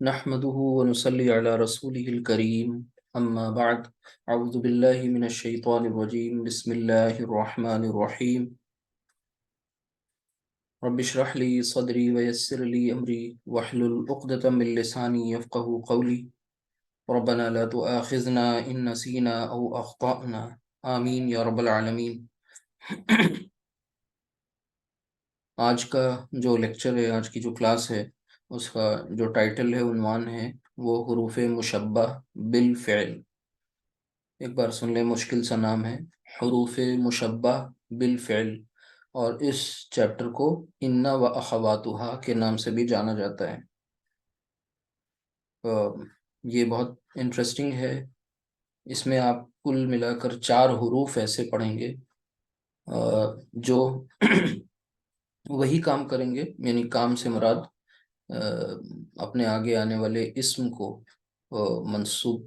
نحمده ونصلي على رسوله الكريم أما بعد أعوذ بالله من الشيطان الرجيم بسم الله الرحمن الرحيم رب اشرح لي صدري ويسر لي أمري واحلل عقدة من لساني يفقه قولي ربنا لا تؤاخذنا إن نسينا أو أخطأنا آمين يا رب العالمين۔ آج کا جو لیکچر ہے، آج کی جو کلاس ہے، اس کا جو ٹائٹل ہے، عنوان ہے، وہ حروف مشبہ بالفعل۔ ایک بار سن لیں، مشکل سا نام ہے، حروف مشبہ بالفعل، اور اس چیپٹر کو ان و اخواتہا کے نام سے بھی جانا جاتا ہے۔ یہ بہت انٹرسٹنگ ہے۔ اس میں آپ کل ملا کر 4 حروف ایسے پڑھیں گے جو وہی کام کریں گے، یعنی کام سے مراد اپنے آگے آنے والے اسم کو منصوب،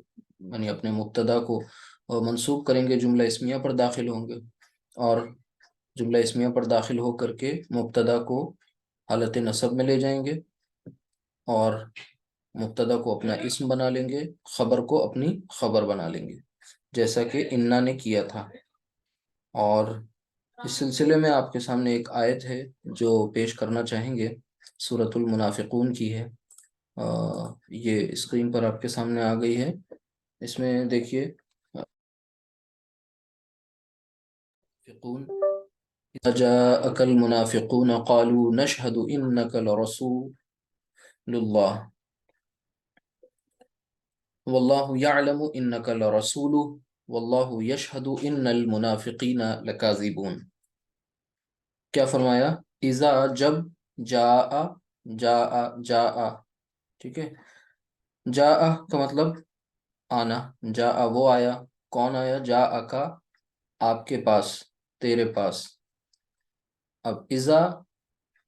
یعنی اپنے مبتدا کو منصوب کریں گے، جملہ اسمیہ پر داخل ہوں گے، اور جملہ اسمیہ پر داخل ہو کر کے مبتدا کو حالت نصب میں لے جائیں گے، اور مبتدا کو اپنا اسم بنا لیں گے، خبر کو اپنی خبر بنا لیں گے، جیسا کہ انا نے کیا تھا۔ اور اس سلسلے میں آپ کے سامنے ایک آیت ہے جو پیش کرنا چاہیں گے، سورۃ المنافقون کی ہے۔ یہ اسکرین پر آپ کے سامنے آ گئی ہے۔ اس میں دیکھیے، إذا جاءك المنافقون قالوا نشهد إنك لرسول الله والله يعلم إنك لرسوله والله يشهد إن المنافقين لكاذبون۔ کیا فرمایا؟ اذا، جب، جاء، جاء، ٹھیک ہے۔ جاء کا مطلب آنا، جاء وہ آیا، کون آیا؟ جاء کا آپ کے پاس، تیرے پاس۔ اب اذا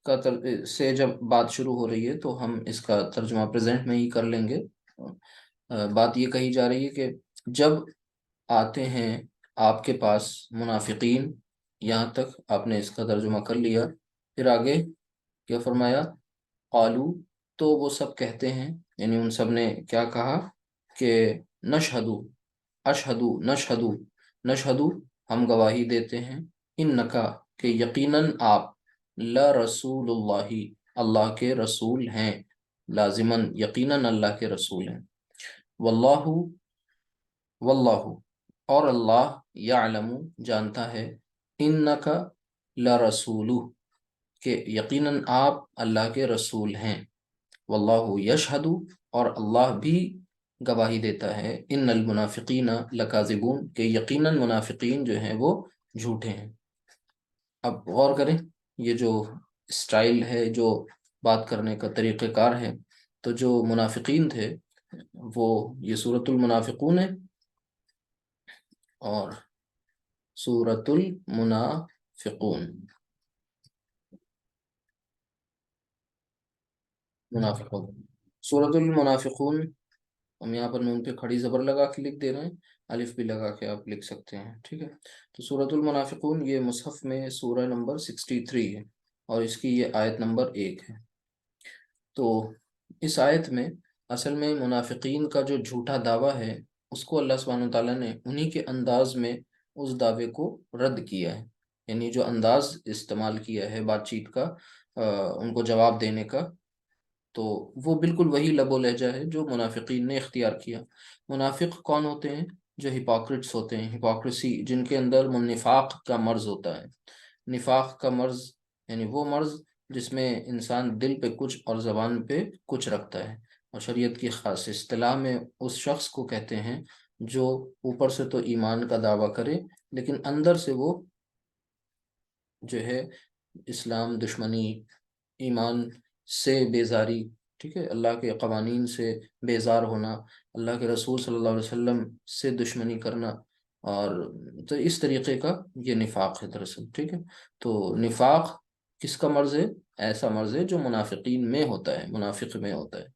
کا سے جب بات شروع ہو رہی ہے تو ہم اس کا ترجمہ پریزنٹ میں ہی کر لیں گے۔ بات یہ کہی جا رہی ہے کہ جب آتے ہیں آپ کے پاس منافقین، یہاں تک آپ نے اس کا ترجمہ کر لیا۔ پھر آگے کیا فرمایا؟ قالو، تو وہ سب کہتے ہیں، یعنی ان سب نے کیا کہا کہ نشہدو، اشہدو، نشہدو، نشہدو ہم گواہی دیتے ہیں، انکا کہ یقیناً آپ، لرسول اللہ اللہ کے رسول ہیں، لازماً یقیناً اللہ کے رسول ہیں، واللہ، واللہ اور اللہ، یعلم جانتا ہے، انکا لرسولہ کہ یقیناً آپ اللہ کے رسول ہیں، واللہ یشہد اور اللہ بھی گواہی دیتا ہے، ان المنافقین لکاذبون کہ یقیناً منافقین جو ہیں وہ جھوٹے ہیں۔ اب غور کریں، یہ جو اسٹائل ہے، جو بات کرنے کا طریقہ کار ہے، تو جو منافقین تھے وہ یہ سورۃ المنافقون ہے، اور سورۃ المنافقون، منافقون، سورۃ المنافقون۔ ہم یہاں پر نون پہ کھڑی زبر لگا کے لکھ دے رہے ہیں، الف بھی لگا کے آپ لکھ سکتے ہیں، ٹھیک ہے۔ تو سورۃ المنافقون یہ مصحف میں سورہ نمبر 63 ہے، اور اس کی یہ آیت نمبر 1 ہے۔ تو اس آیت میں اصل میں منافقین کا جو جھوٹا دعویٰ ہے، اس کو اللہ سبحانہ وتعالیٰ نے انہی کے انداز میں اس دعوے کو رد کیا ہے، یعنی جو انداز استعمال کیا ہے بات چیت کا، ان کو جواب دینے کا، تو وہ بالکل وہی لب و لہجہ ہے جو منافقین نے اختیار کیا۔ منافق کون ہوتے ہیں؟ جو ہپوکرٹس ہوتے ہیں، ہپوکریسی، جن کے اندر نفاق کا مرض ہوتا ہے۔ نفاق کا مرض یعنی وہ مرض جس میں انسان دل پہ کچھ اور زبان پہ کچھ رکھتا ہے، اور شریعت کی خاص اصطلاح میں اس شخص کو کہتے ہیں جو اوپر سے تو ایمان کا دعویٰ کرے، لیکن اندر سے وہ جو ہے اسلام دشمنی، ایمان سے بیزاری، ٹھیک ہے، اللہ کے قوانین سے بیزار ہونا، اللہ کے رسول صلی اللہ علیہ وسلم سے دشمنی کرنا، اور تو اس طریقے کا یہ نفاق ہے دراصل، ٹھیک ہے۔ تو نفاق کس کا مرض ہے؟ ایسا مرض ہے جو منافقین میں ہوتا ہے، منافق میں ہوتا ہے،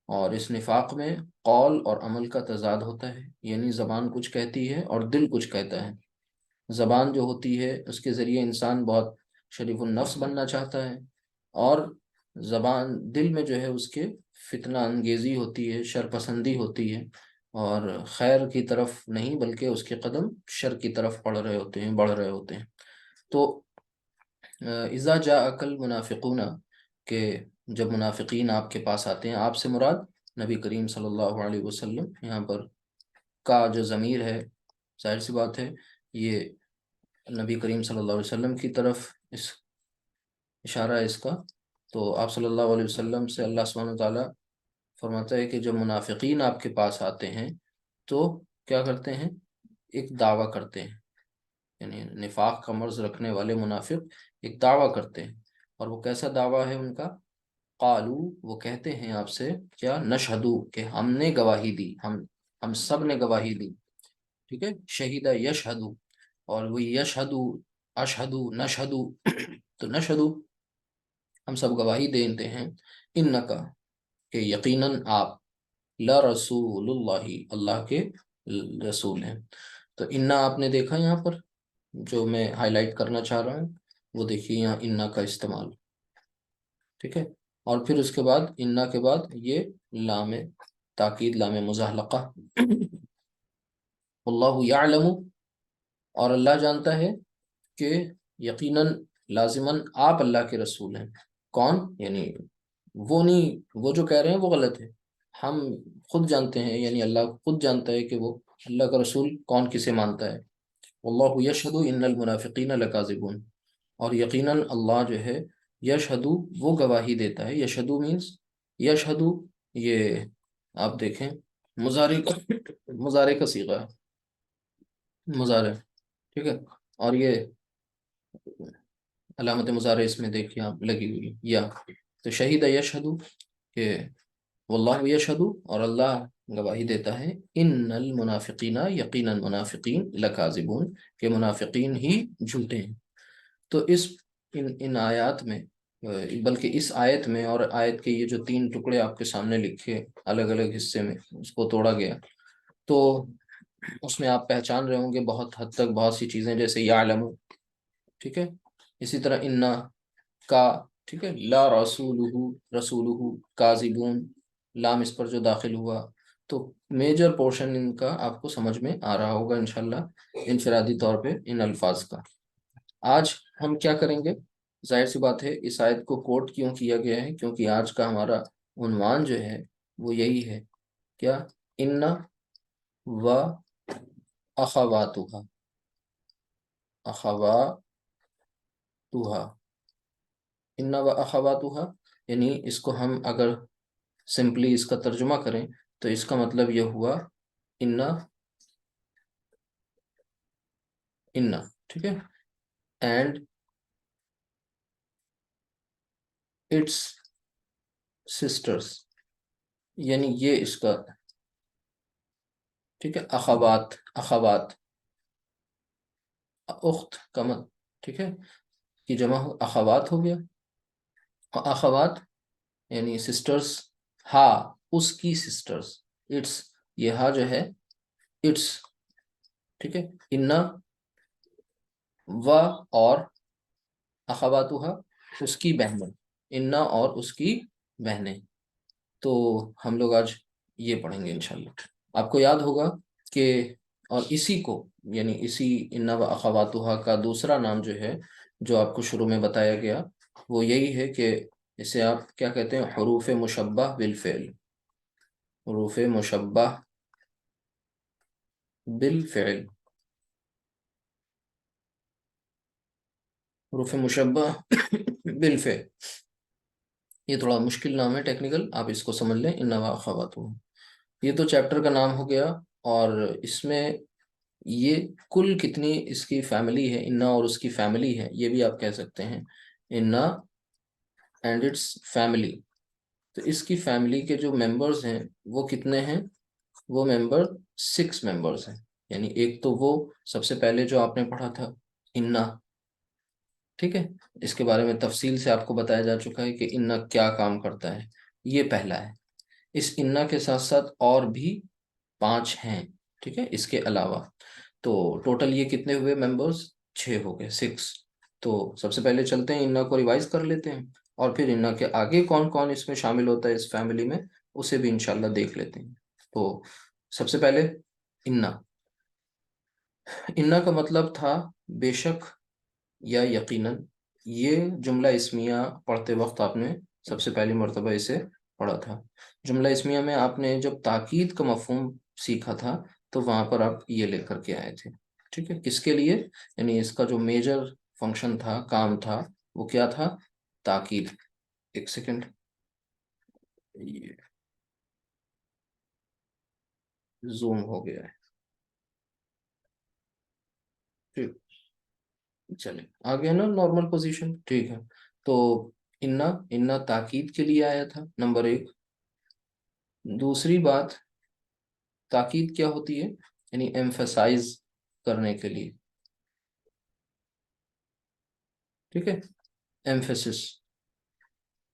اور اس نفاق میں قول اور عمل کا تضاد ہوتا ہے، یعنی زبان کچھ کہتی ہے اور دل کچھ کہتا ہے۔ زبان جو ہوتی ہے اس کے ذریعے انسان بہت شریف النفس بننا چاہتا ہے، اور زبان دل میں جو ہے اس کے فتنہ انگیزی ہوتی ہے، شر پسندی ہوتی ہے، اور خیر کی طرف نہیں بلکہ اس کے قدم شر کی طرف پڑ رہے ہوتے ہیں، بڑھ رہے ہوتے ہیں۔ تو اذا جاءک المنافقون، کہ جب منافقین آپ کے پاس آتے ہیں، آپ سے مراد نبی کریم صلی اللہ علیہ وسلم، یہاں پر کا جو ضمیر ہے ظاہر سی بات ہے یہ نبی کریم صلی اللہ علیہ وسلم کی طرف اس اشارہ ہے اس کا۔ تو آپ صلی اللہ علیہ وسلم سے اللہ سبحانہ وتعالیٰ فرماتا ہے کہ جب منافقین آپ کے پاس آتے ہیں تو کیا کرتے ہیں؟ ایک دعویٰ کرتے ہیں، یعنی نفاق کا مرض رکھنے والے منافق ایک دعویٰ کرتے ہیں، اور وہ کیسا دعویٰ ہے ان کا؟ قالو، وہ کہتے ہیں آپ سے کیا؟ نشہدو، کہ ہم نے گواہی دی، ہم سب نے گواہی دی، ٹھیک ہے؟ شہیدہ یشہدو، اور وہ یشہدو، اشہدو، نشہدو تو نشہدو ہم سب گواہی دیتے ہیں، انکا، کہ یقیناً آپ، لرسول اللہ، اللہ کے رسول ہیں۔ تو انا آپ نے دیکھا یہاں پر جو میں ہائی لائٹ کرنا چاہ رہا ہوں، وہ دیکھیے یہاں انا کا استعمال، ٹھیک ہے؟ اور پھر اس کے بعد انا کے بعد یہ لام تاکید، لام مزاحلقہ، اللہ یعلم، اور اللہ جانتا ہے کہ یقیناً، لازماً آپ اللہ کے رسول ہیں۔ کون؟ یعنی وہ نہیں، وہ جو کہہ رہے ہیں وہ غلط ہے، ہم خود جانتے ہیں، یعنی اللہ خود جانتا ہے کہ وہ اللہ کا رسول کون کسے مانتا ہے۔ واللہ یشہد ان المنافقین لکاذبون، اور یقیناً اللہ جو ہے یشہد، وہ گواہی دیتا ہے، یشہد مینس، یشہد یہ آپ دیکھیں مضارع کا صیغہ ہے، مضارع، ٹھیک ہے؟ اور یہ علامت مضارع اس میں دیکھیے آپ لگی ہوئی ہے یا، تو شہید یشہد، کہ واللہ یشہد، اور اللہ گواہی دیتا ہے، ان المنافقین، یقینا منافقین، لکاذبون، کہ منافقین ہی جھوٹے ہیں۔ تو ان آیات میں، بلکہ اس آیت میں اور آیت کے یہ جو 3 ٹکڑے آپ کے سامنے لکھے الگ الگ حصے میں اس کو توڑا گیا، تو اس میں آپ پہچان رہے ہوں گے بہت حد تک بہت سی چیزیں، جیسے یعلم، ٹھیک ہے؟ اسی طرح انا کا، ٹھیک ہے؟ لا رسولہ کاذبون، لام اس پر جو داخل ہوا، تو میجر پورشن ان کا آپ کو سمجھ میں آ رہا ہوگا انشاءاللہ انفرادی طور پہ ان الفاظ کا۔ آج ہم کیا کریں گے؟ ظاہر سی بات ہے اس آیت کو کوٹ کیوں کیا گیا ہے؟ کیونکہ آج کا ہمارا عنوان جو ہے وہ یہی ہے، کیا؟ ان و اخواتها، اخواتها، ان و اخواتها، یعنی اس کو ہم اگر سمپلی اس کا ترجمہ کریں تو اس کا مطلب یہ ہوا ان، ٹھیک ہے؟ اینڈ اٹس سسٹرز، یعنی یہ اس کا، ٹھیک ہے؟ اخوات، اخت کا ٹھیک ہے، کی جمع اخوات ہو گیا، اور اخوات یعنی سسٹرز، ہا، اس کی سسٹرز، اٹس، یہ ہا جو ہے اٹس، ٹھیک ہے؟ ان و، اور اخواتها، اس کی بہنیں، ان اور اس کی بہنیں۔ تو ہم لوگ آج یہ پڑھیں گے انشاءاللہ۔ آپ کو یاد ہوگا کہ، اور اسی کو، یعنی اسی ان و اخواتها کا دوسرا نام جو ہے، جو آپ کو شروع میں بتایا گیا، وہ یہی ہے کہ اسے آپ کیا کہتے ہیں؟ حروف مشبہ بالفعل، حروف مشبہ بالفعل، حروف مشبہ بالفعل، یہ تھوڑا مشکل نام ہے ٹیکنیکل، آپ اس کو سمجھ لیں، ان و اخواتها، یہ تو چیپٹر کا نام ہو گیا۔ اور اس میں یہ کل کتنی اس کی فیملی ہے، انا اور اس کی فیملی ہے، یہ بھی آپ کہہ سکتے ہیں، انا اینڈ اٹس فیملی۔ تو اس کی فیملی کے جو ممبرز ہیں وہ کتنے ہیں؟ وہ ممبر 6 ممبرز ہیں، یعنی ایک تو وہ سب سے پہلے جو آپ نے پڑھا تھا انا، ٹھیک ہے؟ اس کے بارے میں تفصیل سے آپ کو بتایا جا چکا ہے کہ انا کیا کام کرتا ہے، یہ پہلا ہے۔ اس انا کے ساتھ ساتھ اور بھی 5 ہیں، ٹھیک ہے، اس کے علاوہ۔ تو ٹوٹل یہ کتنے ہوئے ممبرز؟ 6 ہو گئے، 6۔ تو سب سے پہلے چلتے ہیں انا کو ریوائز کر لیتے ہیں، اور پھر انا کے آگے کون کون اس میں شامل ہوتا ہے اس فیملی میں، اسے بھی انشاءاللہ دیکھ لیتے ہیں۔ تو سب سے پہلے انا، انا کا مطلب تھا بے شک یا یقیناً۔ یہ جملہ اسمیہ پڑھتے وقت آپ نے سب سے پہلی مرتبہ اسے پڑھا تھا۔ جملہ اسمیہ میں آپ نے جب تاکید کا مفہوم سیکھا تھا تو وہاں پر آپ یہ لے کر کے آئے تھے، ٹھیک ہے؟ کس کے لیے؟ یعنی اس کا جو میجر فنکشن تھا، کام تھا، وہ کیا تھا؟ تاکید۔ ایک سیکنڈ، یہ زوم ہو گیا ہے، ٹھیک، چلے آ گیا نا نارمل پوزیشن، ٹھیک ہے۔ تو انا تاکید کے لیے آیا تھا، نمبر ایک۔ دوسری بات، تاکید کیا ہوتی ہے؟ یعنی ایمفسائز کرنے کے لیے، ٹھیک ہے؟ ایمفیسس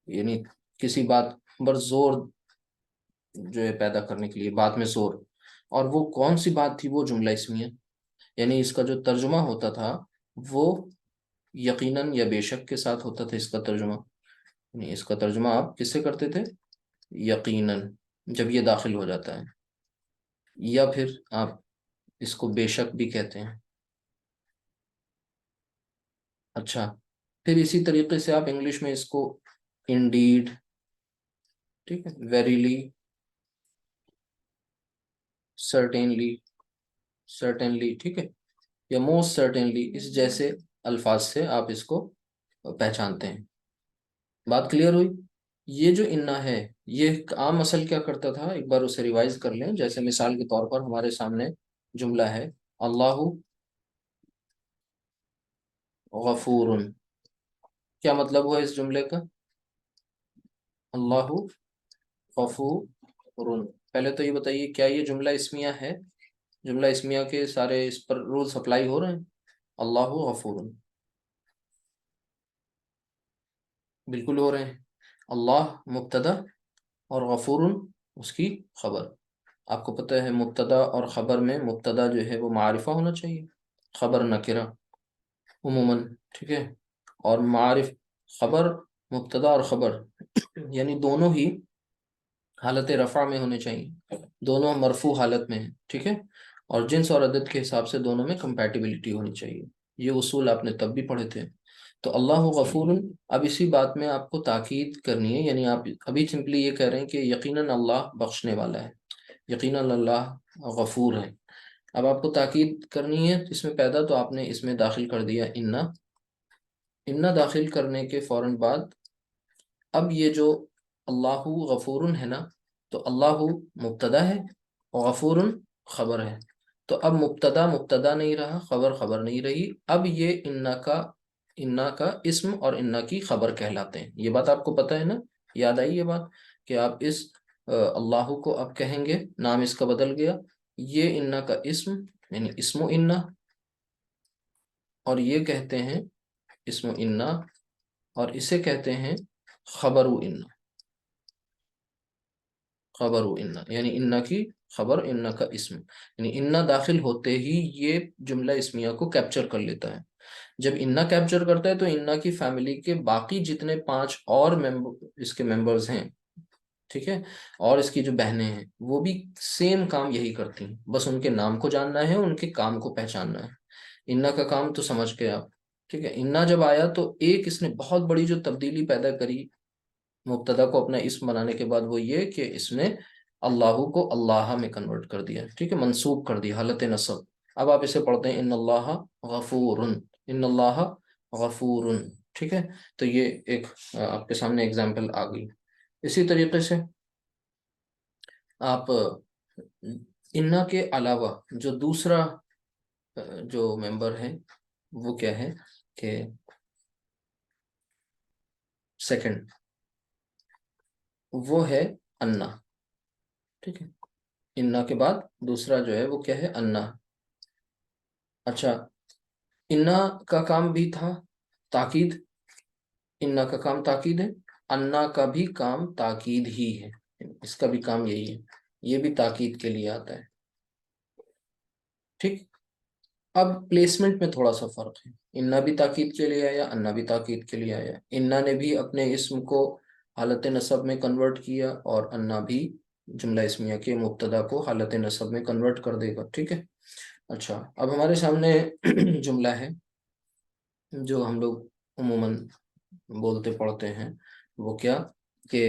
یعنی کسی بات پر زور جو ہے پیدا کرنے کے لیے، بات میں زور۔ اور وہ کون سی بات تھی؟ وہ جملہ اسمیہ، یعنی اس کا جو ترجمہ ہوتا تھا وہ یقیناً یا بے شک کے ساتھ ہوتا تھا اس کا ترجمہ۔ یعنی اس کا ترجمہ آپ کس سے کرتے تھے؟ یقیناً، جب یہ داخل ہو جاتا ہے، یا پھر آپ اس کو بے شک بھی کہتے ہیں۔ اچھا، پھر اسی طریقے سے آپ انگلش میں اس کو انڈیڈ، ٹھیک ہے، ویریلی، سرٹینلی، سرٹینلی، ٹھیک ہے، یا موسٹ سرٹینلی، اس جیسے الفاظ سے آپ اس کو پہچانتے ہیں۔ بات کلیئر ہوئی؟ یہ جو انا ہے، یہ ایک عام اصل کیا کرتا تھا، ایک بار اسے ریوائز کر لیں۔ جیسے مثال کے طور پر ہمارے سامنے جملہ ہے اللہ غفور، کیا مطلب ہوا اس جملے کا؟ اللہ غفور۔ پہلے تو یہ بتائیے کیا یہ جملہ اسمیہ ہے؟ جملہ اسمیہ کے سارے اس پر رولز اپلائی ہو رہے ہیں؟ اللہ غفور، بالکل ہو رہے ہیں۔ اللہ مبتدا اور غفور اس کی خبر۔ آپ کو پتہ ہے مبتدا اور خبر میں مبتدا جو ہے وہ معرفہ ہونا چاہیے، خبر نکرہ عموماً، ٹھیک ہے؟ اور معارف، خبر، مبتدا اور خبر یعنی دونوں ہی حالت رفع میں ہونے چاہیے، دونوں مرفوع حالت میں ہیں، ٹھیک ہے؟ اور جنس اور عدد کے حساب سے دونوں میں کمپیٹیبلٹی ہونی چاہیے۔ یہ اصول آپ نے تب بھی پڑھے تھے۔ تو اللہ غفور، اب اسی بات میں آپ کو تاکید کرنی ہے، یعنی آپ ابھی سمپلی یہ کہہ رہے ہیں کہ یقیناً اللہ بخشنے والا ہے، یقیناً اللہ غفور ہے۔ اب آپ کو تاکید کرنی ہے اس میں پیدا، تو آپ نے اس میں داخل کر دیا انا۔ انا داخل کرنے کے فوراً بعد اب یہ جو اللہ غفور ہے نا، تو اللہ مبتدا ہے، غفور خبر ہے۔ تو اب مبتدا مبتدا نہیں رہا، خبر خبر نہیں رہی، اب یہ انا کا اسم اور انا کی خبر کہلاتے ہیں۔ یہ بات آپ کو پتہ ہے نا؟ یاد آئی یہ بات کہ آپ اس اللہ کو اب کہیں گے، نام اس کا بدل گیا، یہ انا کا اسم یعنی اسم و انا، اور یہ کہتے ہیں اسم و انا، اور اسے کہتے ہیں خبر و انا، خبر و انا یعنی انا کی خبر، انا کا اسم، یعنی انا داخل ہوتے ہی یہ جملہ اسمیہ کو کیپچر کر لیتا ہے۔ جب انا کیپچر کرتا ہے تو انا کی فیملی کے باقی جتنے 5 اور اس کے ممبرز ہیں، ٹھیک ہے، اور اس کی جو بہنیں ہیں، وہ بھی سیم کام یہی کرتی ہیں، بس ان کے نام کو جاننا ہے، ان کے کام کو پہچاننا ہے۔ انا کا کام تو سمجھ گئے آپ، ٹھیک ہے؟ انا جب آیا تو ایک اس نے بہت بڑی جو تبدیلی پیدا کری مبتدا کو اپنا اسم بنانے کے بعد، وہ یہ کہ اس نے اللہ کو اللہ میں کنورٹ کر دیا، ٹھیک ہے، منصوب کر دیا، حالت نصب۔ اب آپ اسے پڑھتے ہیں ان اللہ غفور، ان اللہ غفور، ٹھیک ہے؟ تو یہ ایک آپ کے سامنے اگزامپل آ گئی۔ اسی طریقے سے آپ انا کے علاوہ جو دوسرا جو ممبر ہے وہ کیا ہے کہ سیکنڈ، وہ ہے انا، ٹھیک ہے؟ انا کے بعد دوسرا جو ہے وہ کیا ہے؟ انا۔ اچھا، انا کا کام بھی تھا تاکید، انا کا کام تاکید ہے، انا کا بھی کام تاکید ہی ہے، اس کا بھی کام یہی ہے، یہ بھی تاکید کے لیے آتا ہے، ٹھیک؟ اب پلیسمنٹ میں تھوڑا سا فرق ہے، انا بھی تاکید کے لیے آیا، انا بھی تاکید کے لیے آیا، انا نے بھی اپنے اسم کو حالت نصب میں کنورٹ کیا، اور انا بھی جملہ اسمیہ کے مبتدا کو حالت نصب میں کنورٹ کر دے گا، ٹھیک ہے۔ اچھا، اب ہمارے سامنے جملہ ہے جو ہم لوگ عموماً بولتے پڑھتے ہیں، وہ کیا کہ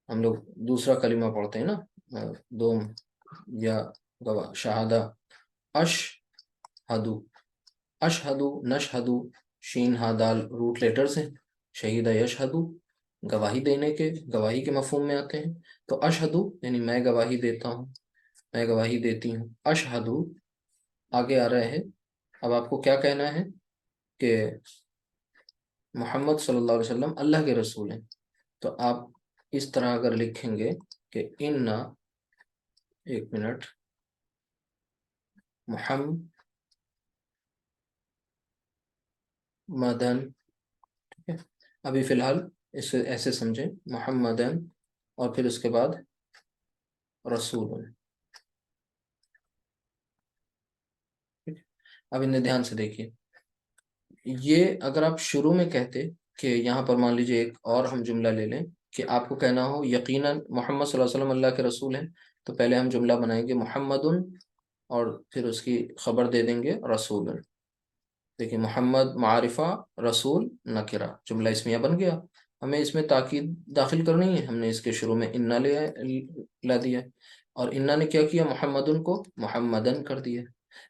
ہم لوگ دوسرا کلمہ پڑھتے ہیں نا، دوم یا گواہ، شہادہ، اشہدو، اشہدو، نشہدو، شین ہا دال روٹ لیٹرز ہیں، شہیدہ یشہدو گواہی دینے کے، گواہی کے مفہوم میں آتے ہیں، تو اشہدو یعنی میں گواہی دیتا ہوں، میں گواہی دیتی ہوں، اشہدو آگے آ رہے ہیں۔ اب آپ کو کیا کہنا ہے کہ محمد صلی اللہ علیہ وسلم اللہ کے رسول ہیں، تو آپ اس طرح اگر لکھیں گے کہ انا، ایک منٹ، محمدن، ٹھیک ہے، ابھی فی الحال اسے ایسے سمجھیں، محمدن اور پھر اس کے بعد رسول، اب انہیں دھیان سے دیکھیے، یہ اگر آپ شروع میں کہتے کہ یہاں پر مان لیجیے ایک اور ہم جملہ لے لیں کہ آپ کو کہنا ہو یقیناً محمد صلی اللہ علیہ وسلم اللہ کے رسول ہیں، تو پہلے ہم جملہ بنائیں گے محمد، اور پھر اس کی خبر دے دیں گے رسول۔ دیکھیں، محمد معرفہ، رسول نکرہ، جملہ اسمیہ بن گیا۔ ہمیں اس میں تاکید داخل کرنی ہے، ہم نے اس کے شروع میں انا لا دیا، اور انا نے کیا کیا، محمدن کو محمدن کر دیا،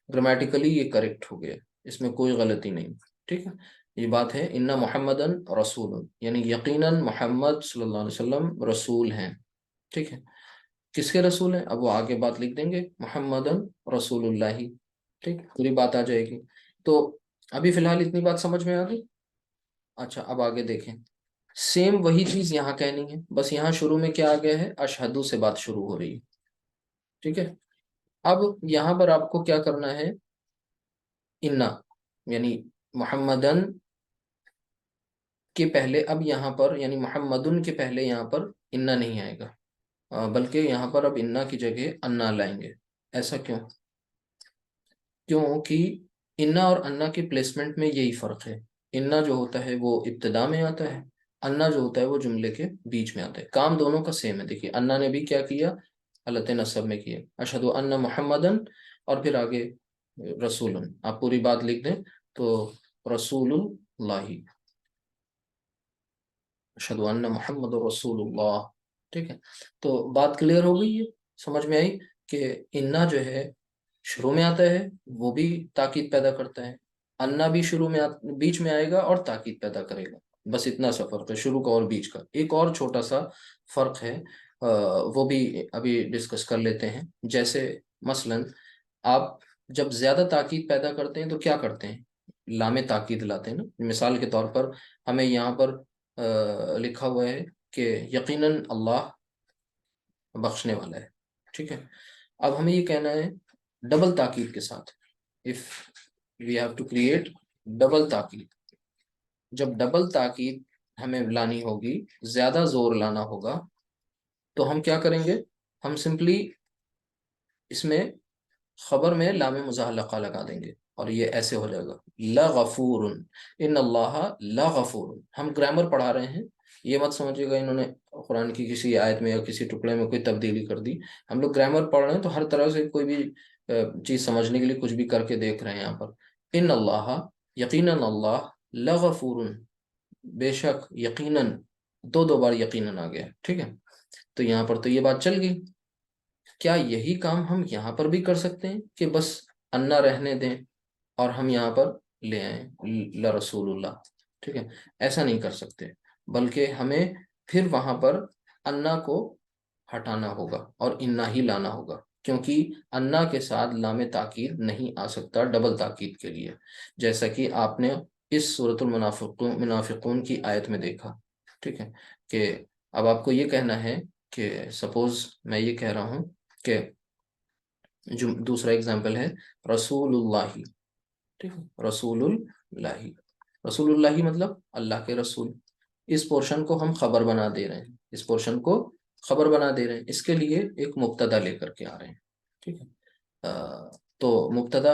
گرامیٹیکلی یہ کریکٹ ہو گیا، اس میں کوئی غلطی نہیں، ٹھیک ہے۔ یہ بات ہے انا محمدن رسول، یعنی یقیناً محمد صلی اللہ علیہ وسلم رسول ہیں، ٹھیک ہے۔ کس کے رسول ہیں؟ اب وہ آگے بات لکھ دیں گے، محمدن رسول اللہ، ٹھیک، پوری بات آ جائے گی۔ تو ابھی فی الحال اتنی بات سمجھ میں آ گئی؟ اچھا، اب آگے دیکھیں، سیم وہی چیز یہاں کہنی ہے، بس یہاں شروع میں کیا آ گیا ہے، اشہدو سے بات شروع ہو رہی ہے، ٹھیک ہے۔ اب یہاں پر آپ کو کیا کرنا ہے، انا یعنی محمدن کے پہلے، اب یہاں پر یعنی محمدن کے پہلے یہاں پر انا نہیں آئے گا، بلکہ یہاں پر اب انا کی جگہ انا لائیں گے۔ ایسا کیوں؟ کیونکہ انا اور انا کی پلیسمنٹ میں یہی فرق ہے، انا جو ہوتا ہے وہ ابتدا میں آتا ہے، انا جو ہوتا ہے وہ جملے کے بیچ میں آتا ہے، کام دونوں کا سیم ہے۔ دیکھیے، انا نے بھی کیا کیا، حالت نصب میں کیا، اشہد ان محمدن، اور پھر آگے رسول، آپ پوری بات لکھ دیں تو رسول اللہ، اشہد ان محمد رسول اللہ، ٹھیک ہے۔ تو بات کلیئر ہو گئی ہے، سمجھ میں آئی کہ انا جو ہے شروع میں آتا ہے، وہ بھی تاکید پیدا کرتا ہے، انا بھی شروع میں بیچ میں آئے گا اور تاکید پیدا کرے گا، بس اتنا سا فرق ہے شروع کا اور بیچ کا۔ ایک اور چھوٹا سا فرق ہے، وہ بھی ابھی ڈسکس کر لیتے ہیں۔ جیسے مثلا آپ جب زیادہ تاکید پیدا کرتے ہیں تو کیا کرتے ہیں، لام تاکید لاتے ہیں نا۔ مثال کے طور پر ہمیں یہاں پر لکھا ہوا ہے کہ یقیناً اللہ بخشنے والا ہے، ٹھیک ہے۔ اب ہمیں یہ کہنا ہے ڈبل تاکید کے ساتھ، if we have to create double تاکید، جب ڈبل تاکید ہمیں لانی ہوگی، زیادہ زور لانا ہوگا، تو ہم کیا کریں گے، ہم سمپلی اس میں خبر میں لام مزحلقہ لگا دیں گے، اور یہ ایسے ہو جائے گا لغفور، ان اللہ لغفور۔ ہم گرامر پڑھا رہے ہیں، یہ مت سمجھے گا انہوں نے قرآن کی کسی آیت میں یا کسی ٹکڑے میں کوئی تبدیلی کر دی۔ ہم لوگ گرامر پڑھ رہے ہیں تو ہر طرح سے کوئی بھی چیز سمجھنے کے لیے کچھ بھی کر کے دیکھ رہے ہیں یہاں پر۔ ان اللہ، یقیناً اللہ، لغفور، بے شک، یقیناً، دو بار یقیناً آ گیا، ٹھیک ہے۔ تو یہاں پر تو یہ بات چل گئی، کیا یہی کام ہم یہاں پر بھی کر سکتے ہیں کہ بس انا رہنے دیں اور ہم یہاں پر لے آئیں لرسول اللہ، ٹھیک ہے؟ ایسا نہیں کر سکتے، بلکہ ہمیں پھر وہاں پر انا کو ہٹانا ہوگا اور انا ہی لانا ہوگا، کیونکہ انا کے ساتھ لام تاکید نہیں آ سکتا ڈبل تاکید کے لیے، جیسا کہ آپ نے اس سورۃ المنافقون کی آیت میں دیکھا، ٹھیک ہے۔ کہ اب آپ کو یہ کہنا ہے کہ سپوز میں یہ کہہ رہا ہوں کہ جو دوسرا اگزامپل ہے رسول اللہ، ٹھیک ہے، رسول اللہ، رسول اللہ مطلب اللہ کے رسول، اس پورشن کو ہم خبر بنا دے رہے ہیں، اس پورشن کو خبر بنا دے رہے ہیں، اس کے لیے ایک مبتدا لے کر کے آ رہے ہیں، ٹھیک ہے۔ تو مبتدا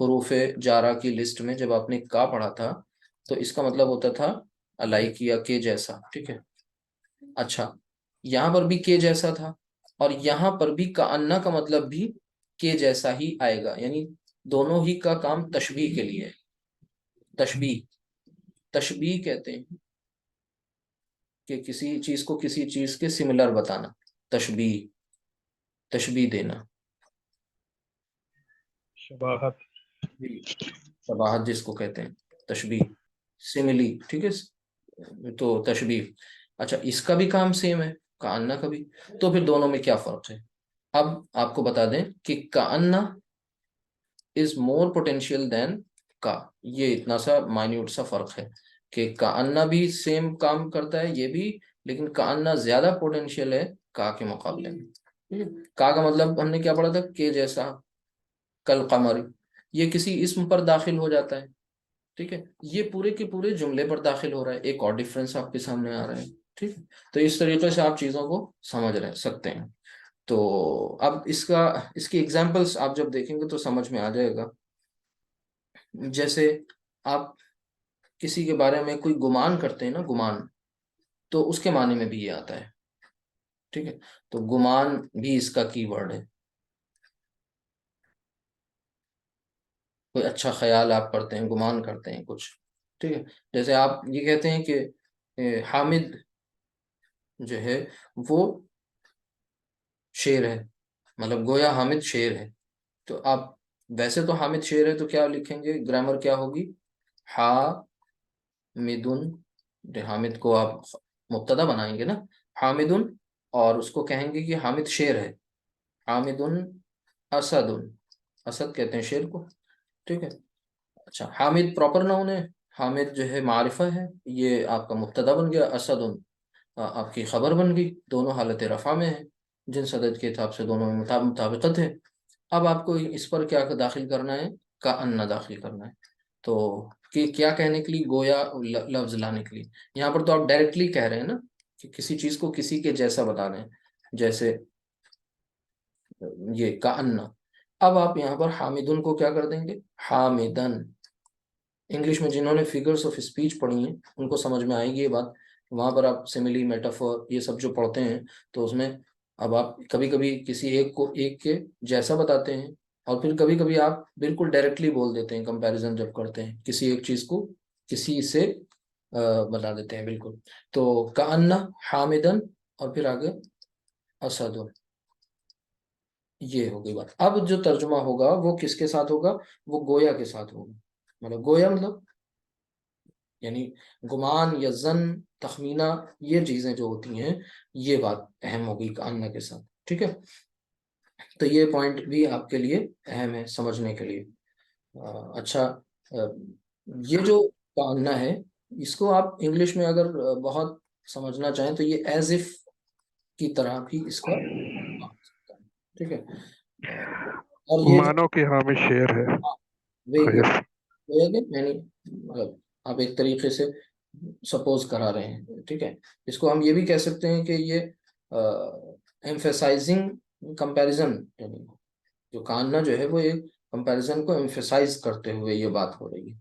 حروف جارہ کی لسٹ میں جب آپ نے کا پڑھا تھا تو اس کا مطلب ہوتا تھا الائک یا کے جیسا، ٹھیک ہے. اچھا یہاں پر بھی کے جیسا تھا، اور یہاں پر بھی کأنہ کا مطلب بھی کے جیسا ہی آئے گا، یعنی دونوں ہی کا کام تشبیہ کے لیے ہے. تشبیہ، تشبیہ کہتے ہیں کہ کسی چیز کو کسی چیز کے سملر بتانا، تشبیہ، تشبیہ دینا. شباہت. جی، شباہت جس کو کہتے ہیں، تشبیہ، سملی، ٹھیک ہے، تو تشبیہ. اچھا اس کا بھی کام سیم ہے، کأنہ کا بھی. تو پھر دونوں میں کیا فرق ہے؟ اب آپ کو بتا دیں کہ کأنہ از مور پوٹینشیل دین کا. یہ اتنا سا مائنیوٹ سا فرق ہے کہ کأنہ بھی سیم کام کرتا ہے یہ بھی، لیکن کأنہ زیادہ پوٹینشیل ہے کا کے مقابلے میں. کا مطلب ہم نے کیا پڑھا تھا، کہ جیسا، کل قمر، یہ کسی اسم پر داخل ہو جاتا ہے، ٹھیک ہے. یہ پورے کے پورے جملے پر داخل ہو رہا ہے. ایک اور ڈفرنس آپ کے سامنے آ رہا ہے، ٹھیک ہے. تو اس طریقے سے آپ چیزوں کو سمجھ رہ سکتے ہیں. تو اب اس کی ایگزامپلس آپ جب دیکھیں گے تو سمجھ میں آ جائے گا. جیسے آپ کسی کے بارے میں کوئی گمان کرتے ہیں نا، گمان، تو اس کے معنی میں بھی یہ آتا ہے، ٹھیک ہے. تو گمان بھی اس کا کی ورڈ ہے. کوئی اچھا خیال آپ کرتے ہیں، گمان کرتے ہیں کچھ، ٹھیک ہے. جیسے آپ یہ کہتے ہیں کہ حامد جو ہے وہ شیر ہے، مطلب گویا حامد شیر ہے. تو آپ ویسے تو حامد شیر ہے تو کیا لکھیں گے، گرامر کیا ہوگی، حامدن. حامد کو آپ مبتدا بنائیں گے نا، حامدن، اور اس کو کہیں گے کہ حامد شیر ہے. حامدن اسد، اسد کہتے ہیں شیر کو، ٹھیک ہے. اچھا حامد پراپر ناؤن ہے، حامد جو ہے معرفہ ہے، یہ آپ کا مبتدا بن گیا. اسد آپ کی خبر بن گئی. دونوں حالت رفع میں ہیں، جنس عدد کے حساب سے دونوں میں مطابقت ہے. اب آپ کو اس پر کیا داخل کرنا ہے، کأنہ داخل کرنا ہے. تو کہ کیا کہنے کے لیے، گویا لفظ لانے کے لیے. یہاں پر تو آپ ڈائریکٹلی کہہ رہے ہیں نا کہ کسی چیز کو کسی کے جیسا بتا رہے ہیں، جیسے یہ کأنہ. اب آپ یہاں پر حامدن کو کیا کر دیں گے، حامدن. انگلش میں جنہوں نے فگرس آف اسپیچ پڑھی ہیں ان کو سمجھ میں آئے گی یہ بات. وہاں پر آپ سملی، میٹافور، یہ سب جو پڑھتے ہیں تو اس میں اب آپ کبھی کبھی کسی ایک کو ایک کے جیسا بتاتے ہیں، اور پھر کبھی کبھی آپ بالکل ڈائریکٹلی بول دیتے ہیں، کمپیریزن جب کرتے ہیں کسی ایک چیز کو کسی سے بتا دیتے ہیں بالکل. تو کأنہ، حامدن، اور پھر آگے اسد. یہ ہو گئی بات. اب جو ترجمہ ہوگا وہ کس کے ساتھ ہوگا، وہ گویا کے ساتھ ہوگا. مطلب گویا مطلب یعنی گمان یا ظن، تخمینہ، یہ چیزیں جو ہوتی ہیں یہ بات اہم ہوگی کأنہ کے ساتھ، ٹھیک ہے. تو یہ پوائنٹ بھی آپ کے لیے اہم ہے سمجھنے کے لیے. اچھا یہ جو کأنہ ہے اس کو آپ انگلش میں اگر بہت سمجھنا چاہیں تو یہ ایز اف کی طرح بھی اس کا، ٹھیک ہے. اور یہ مانو کہ حامد شیر ہے. وہی خیر. یعنی مطلب آپ ایک طریقے سے سپوز کرا رہے ہیں، ٹھیک ہے. اس کو ہم یہ بھی کہہ سکتے ہیں کہ یہ ایمفیسائزنگ کمپیریزن، یعنی جو کاننا جو ہے وہ ایک کمپیریزن کو ایمفیسائز کرتے ہوئے یہ بات ہو رہی ہے.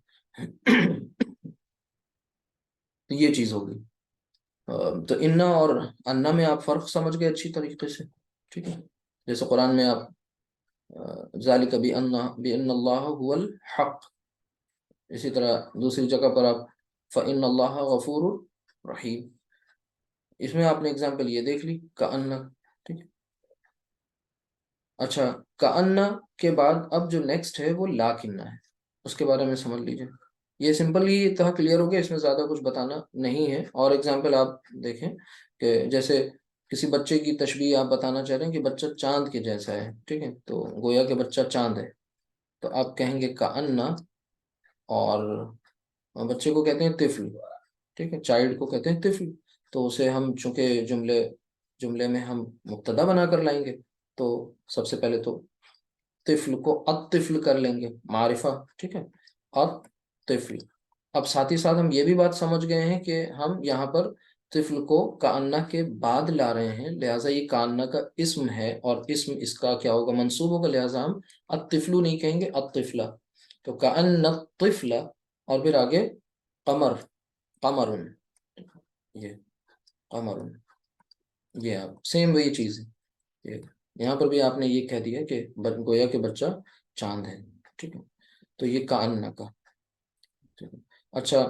تو یہ چیز ہوگی. تو انا اور انا میں آپ فرق سمجھ گئے اچھی طریقے سے، ٹھیک ہے. جیسے قرآن میں آپ ذالک بِأَنَّ اللَّهَ هُوَ الْحَقُّ، اسی طرح دوسری جگہ پر آپ فَإِنَّ اللَّهَ غَفُورٌ رَحِيمٌ. اس میں آپ نے اگزامپل یہ دیکھ لی کأنہ، ٹھیک ہے. اچھا کأنہ کے بعد اب جو نیکسٹ ہے وہ لاکنہ ہے، اس کے بارے میں سمجھ لیجئے. یہ سمپلی اتنا کلیئر ہو گیا، اس میں زیادہ کچھ بتانا نہیں ہے. اور اگزامپل آپ دیکھیں کہ جیسے کسی بچے کی تشبیہ آپ بتانا چاہ رہے ہیں کہ بچہ چاند کے جیسا ہے، ٹھیک ہے. تو گویا کہ بچہ چاند ہے، تو آپ کہیں گے کأنہ. اور بچے کو کہتے ہیں طفل، ٹھیک ہے، چائلڈ کو کہتے ہیں طفل. تو اسے ہم چونکہ جملے میں ہم مبتدا بنا کر لائیں گے تو سب سے پہلے تو طفل کو الطفل کر لیں گے، معرفہ، ٹھیک ہے، الطفل. اب ساتھ ہی ساتھ ہم یہ بھی بات سمجھ گئے ہیں کہ ہم یہاں پر طفل کو کأنہ کے بعد لا رہے ہیں، لہٰذا یہ کأنہ کا اسم ہے اور اسم اس کا کیا ہوگا، منصوب ہوگا، لہٰذا ہم الطفل نہیں کہیں گے، الطفلہ. تو کأن الطفل اور پھر آگے قمر، قمر، یہ قمر، یہ آپ سیم وہی چیز ہے، یہاں پر بھی آپ نے یہ کہہ دیا کہ گویا کہ بچہ چاند ہے، ٹھیک ہے، تو یہ کأن کا، ٹھیک ہے۔ اچھا،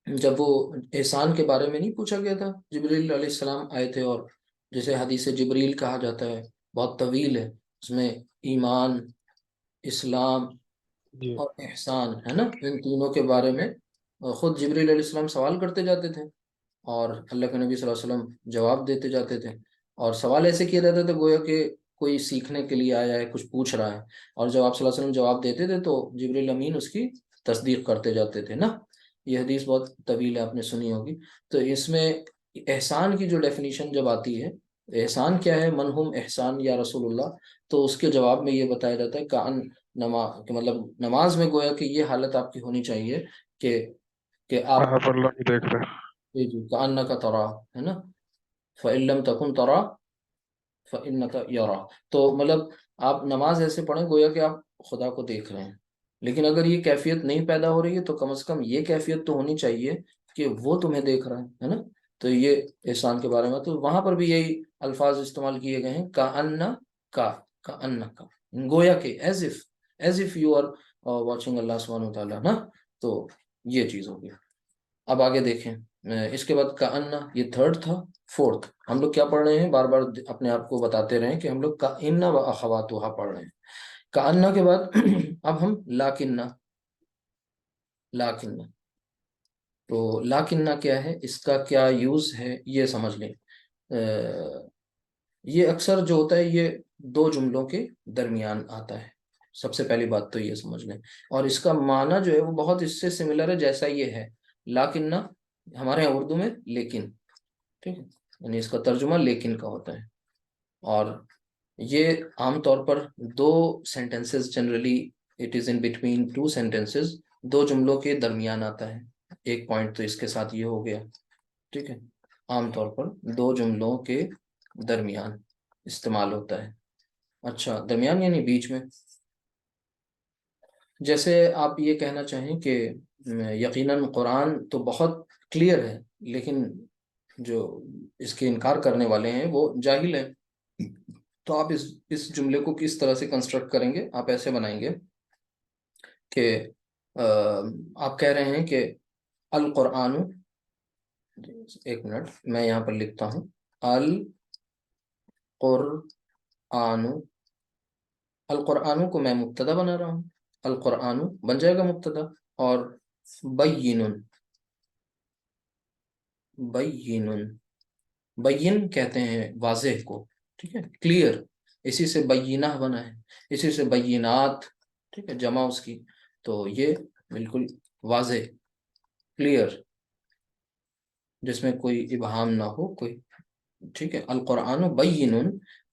جب وہ احسان کے بارے میں نہیں پوچھا گیا تھا، جبریل علیہ السلام آئے تھے، اور جسے حدیث جبریل کہا جاتا ہے، بہت طویل ہے، اس میں ایمان، اسلام جی اور احسان ہے نا، ان تینوں کے بارے میں خود جبریل علیہ السلام سوال کرتے جاتے تھے، اور اللہ کے نبی صلی اللہ علیہ وسلم جواب دیتے جاتے تھے، اور سوال ایسے کیا جاتا تھا گویا کہ کوئی سیکھنے کے لیے آیا ہے، کچھ پوچھ رہا ہے، اور جب آپ صلی اللہ علیہ وسلم جواب دیتے تھے تو جبریل امین اس کی تصدیق کرتے جاتے تھے نا۔ یہ حدیث بہت طویل ہے، آپ نے سنی ہوگی۔ تو اس میں احسان کی جو ڈیفینیشن جب آتی ہے، احسان کیا ہے، منہم احسان یا رسول اللہ، تو اس کے جواب میں یہ بتایا جاتا ہے کان نماز کہ مطلب نماز میں گویا کہ یہ حالت آپ کی ہونی چاہیے کہ آپ آپ اللہ کی دیکھ رہے جی کأنک ترا، ہے نا، فإن لم تکن ترا فإنک یرا، تو مطلب آپ نماز ایسے پڑھیں گویا کہ آپ خدا کو دیکھ رہے ہیں، لیکن اگر یہ کیفیت نہیں پیدا ہو رہی ہے تو کم از کم یہ کیفیت تو ہونی چاہیے کہ وہ تمہیں دیکھ رہا ہے نا۔ تو یہ احسان کے بارے میں، تو وہاں پر بھی یہی الفاظ استعمال کیے گئے ہیں، کأن کا، کأن کا، گویا کہ as if you are watching اللہ سبحانہ وتعالیٰ نا، تو یہ چیز ہوگی۔ اب آگے دیکھیں، اس کے بعد کأن، یہ تھرڈ تھا۔ فورتھ، ہم لوگ کیا پڑھ رہے ہیں، بار بار اپنے آپ کو بتاتے رہیں کہ ہم لوگ کأن و اخواتها پڑھ رہے ہیں۔ کأن کے بعد اب ہم لاکنہ، لاکنہ، تو لاکنہ کیا ہے، اس کا کیا یوز ہے، یہ سمجھ لیں۔ یہ اکثر جو ہوتا ہے یہ دو جملوں کے درمیان آتا ہے، سب سے پہلی بات تو یہ سمجھ لیں، اور اس کا معنی جو ہے وہ بہت اس سے سملر ہے جیسا یہ ہے، لاکنہ ہمارے یہاں اردو میں لیکن، ٹھیک ہے، یعنی اس کا ترجمہ لیکن کا ہوتا ہے، اور یہ عام طور پر دو sentences, generally it is in between two sentences, دو جملوں کے درمیان آتا ہے، ایک پوائنٹ تو اس کے ساتھ یہ ہو گیا، ٹھیک ہے، عام طور پر دو جملوں کے درمیان استعمال ہوتا ہے۔ اچھا، درمیان یعنی بیچ میں، جیسے آپ یہ کہنا چاہیں کہ یقیناً قرآن تو بہت کلیئر ہے، لیکن جو اس کے انکار کرنے والے ہیں وہ جاہل ہیں، تو آپ اس جملے کو کس طرح سے کنسٹرکٹ کریں گے، آپ ایسے بنائیں گے کہ آپ کہہ رہے ہیں کہ القرآن، ایک منٹ میں یہاں پر لکھتا ہوں، القرآن، القرآن کو میں مبتدا بنا رہا ہوں، القرآن بن جائے گا مبتدا، اور بین، بین، بین کہتے ہیں واضح کو، ٹھیک ہے، کلیئر، اسی سے بینہ بنا ہے، اسی سے بینات، ٹھیک ہے، جمع اس کی، تو یہ بالکل واضح، کلیئر، جس میں کوئی ابہام نہ ہو کوئی، ٹھیک ہے، القرآن بین،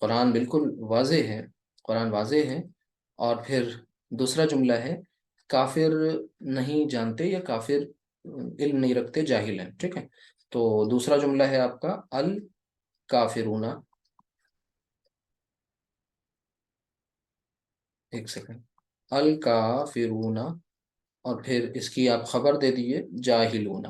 قرآن بالکل واضح ہے، قرآن واضح ہے، اور پھر دوسرا جملہ ہے کافر نہیں جانتے یا کافر علم نہیں رکھتے، جاہل ہیں، ٹھیک ہے، تو دوسرا جملہ ہے آپ کا الکافرون، ایک سیکنڈ، الکافرون، اور پھر اس کی آپ خبر دے دیجئے جاہلون،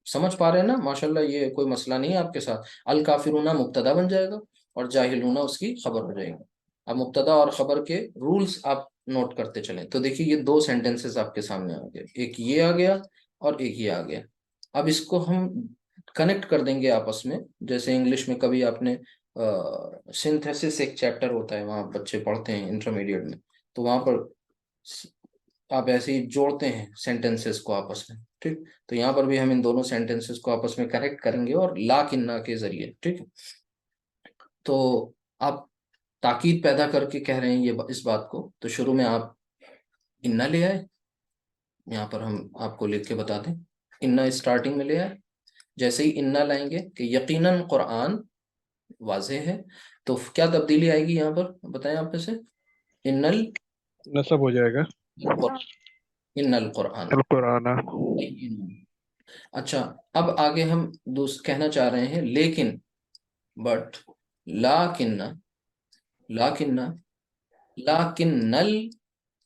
سمجھ پا رہے ہیں نا، ماشاءاللہ یہ کوئی مسئلہ نہیں ہے آپ کے ساتھ، الکافرون مبتدا بن جائے گا اور جاہلون اس کی خبر ہو جائے گا۔ اب مبتدا اور خبر کے رولز آپ نوٹ کرتے چلیں، تو دیکھیے یہ دو سینٹنسز آپ کے سامنے آ گئے، ایک یہ آ گیا اور ایک یہ آ گیا، اب اس کو ہم کنیکٹ کر دیں گے آپس میں، جیسے انگلش میں کبھی آپ نے سنتھیسس ایک چیپٹر ہوتا ہے، وہاں بچے پڑھتے ہیں انٹرمیڈیٹ میں، تو وہاں پر آپ ایسے ہی جوڑتے ہیں سینٹنسز کو آپس میں، ٹھیک، تو یہاں پر بھی ہم ان دونوں سینٹنسز کو آپس میں کنیکٹ کریں گے اور لا کنہ کے ذریعے، ٹھیک ہے، تو آپ تاکید پیدا کر کے کہہ رہے ہیں یہ اس بات کو، تو شروع میں آپ انہ لے آئے، یہاں پر ہم آپ کو لکھ کے بتا دیں، انہ اسٹارٹنگ میں لے آئے، جیسے ہی انہ لائیں گے کہ یقیناً قرآن واضح ہے، تو کیا تبدیلی آئے گی یہاں پر، بتائیں آپ میں سے، ان نصب ہو جائے گا، ان القرآن، القرآن۔ اچھا، اب آگے ہم کہنا چاہ رہے ہیں لیکن، بٹ، لاکن، لاکن، لاکن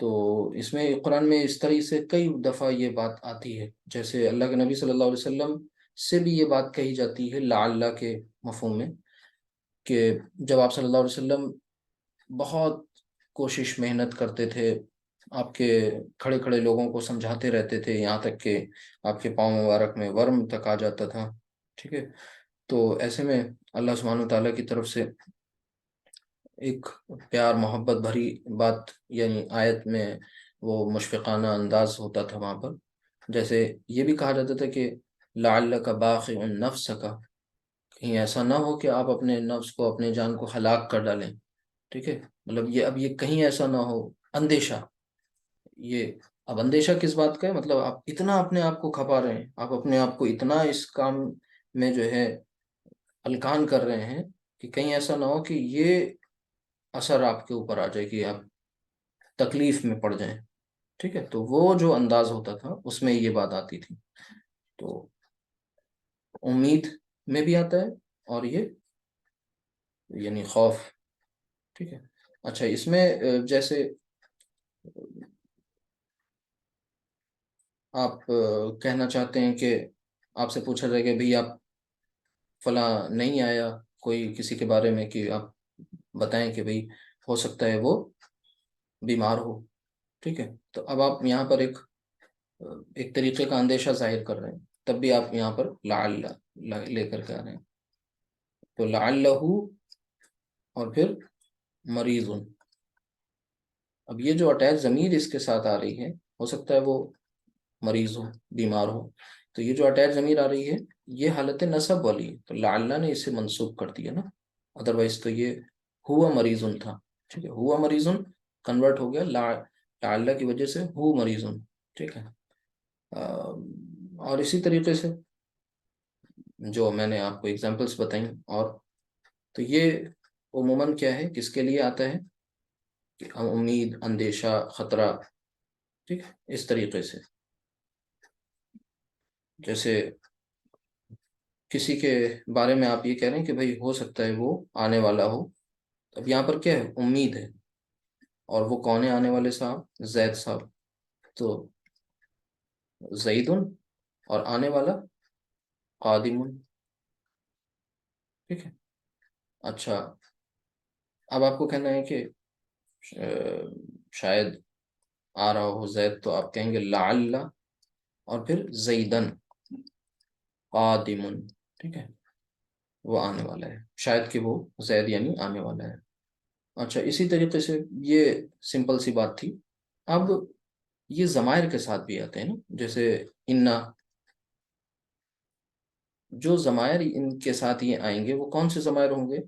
تو اس میں قرآن میں اس طرح سے کئی دفعہ یہ بات آتی ہے، جیسے اللہ کے نبی صلی اللہ علیہ وسلم سے بھی یہ بات کہی جاتی ہے لعل کے مفہوم میں، کہ جب آپ صلی اللہ علیہ وسلم بہت کوشش محنت کرتے تھے، آپ کے کھڑے کھڑے لوگوں کو سمجھاتے رہتے تھے، یہاں تک کہ آپ کے پاؤں مبارک میں ورم تک آ جاتا تھا، ٹھیک ہے، تو ایسے میں اللہ سبحانہ و تعالیٰ کی طرف سے ایک پیار محبت بھری بات، یعنی آیت میں وہ مشفقانہ انداز ہوتا تھا وہاں پر، جیسے یہ بھی کہا جاتا تھا کہ لعلک باخع نفسک، کہیں ایسا نہ ہو کہ آپ اپنے نفس کو، اپنے جان کو ہلاک کر ڈالیں، ٹھیک ہے، مطلب یہ اب یہ کہیں ایسا نہ ہو، اندیشہ، یہ اب اندیشہ کس بات کا ہے، مطلب آپ اتنا اپنے آپ کو کھپا رہے ہیں، آپ اپنے آپ کو اتنا اس کام میں جو ہے الکان کر رہے ہیں کہ کہیں ایسا نہ ہو کہ یہ اثر آپ کے اوپر آ جائے کہ آپ تکلیف میں پڑ جائیں، ٹھیک ہے، تو وہ جو انداز ہوتا تھا اس میں یہ بات آتی تھی، تو امید میں بھی آتا ہے، اور یہ یعنی خوف، ٹھیک ہے۔ اچھا، اس میں جیسے آپ کہنا چاہتے ہیں کہ آپ سے پوچھا جائے کہ بھئی آپ فلاں نہیں آیا کوئی کسی کے بارے میں، کہ آپ بتائیں کہ بھئی ہو سکتا ہے وہ بیمار ہو، ٹھیک ہے، تو اب آپ یہاں پر ایک طریقے کا اندیشہ ظاہر کر رہے ہیں، تب بھی آپ یہاں پر لعل لے کر کے آ رہے ہیں، تو لعلہ، اور پھر مریض، اب یہ جو اٹیچ ضمیر اس کے ساتھ آ رہی ہے، ہو سکتا ہے وہ مریض ہو، بیمار ہو، تو یہ جو اٹیچ ضمیر آ رہی ہے یہ حالت نصب والی ہے، تو لعلہ نے اسے منسوب کر دیا نا، ادروائز تو یہ ہوا مریض تھا، ٹھیک ہے، ہوا مریض کنورٹ ہو گیا لعلہ کی وجہ سے ہو مریض، ٹھیک ہے، اور اسی طریقے سے جو میں نے آپ کو اگزامپلس بتائیں، اور تو یہ عموماً کیا ہے، کس کے لیے آتا ہے، کہ امید، اندیشہ، خطرہ، ٹھیک ہے، اس طریقے سے، جیسے کسی کے بارے میں آپ یہ کہہ رہے ہیں کہ بھئی ہو سکتا ہے وہ آنے والا ہو، اب یہاں پر کیا ہے، امید ہے، اور وہ کون ہے آنے والے صاحب، زید صاحب، تو زید، اور آنے والا قادم، ٹھیک ہے۔ اچھا، اب آپ کو کہنا ہے کہ شاید آ رہا ہو زید، تو آپ کہیں گے لعل، اور پھر زیدن قادم، ٹھیک ہے، وہ آنے والا ہے، شاید کہ وہ زید یعنی آنے والا ہے۔ اچھا، اسی طریقے سے یہ سمپل سی بات تھی، اب یہ ضمائر کے ساتھ بھی آتے ہیں نا، جیسے انا، جو ضمائر ان کے ساتھ یہ آئیں گے وہ کون سے ضمائر ہوں گے،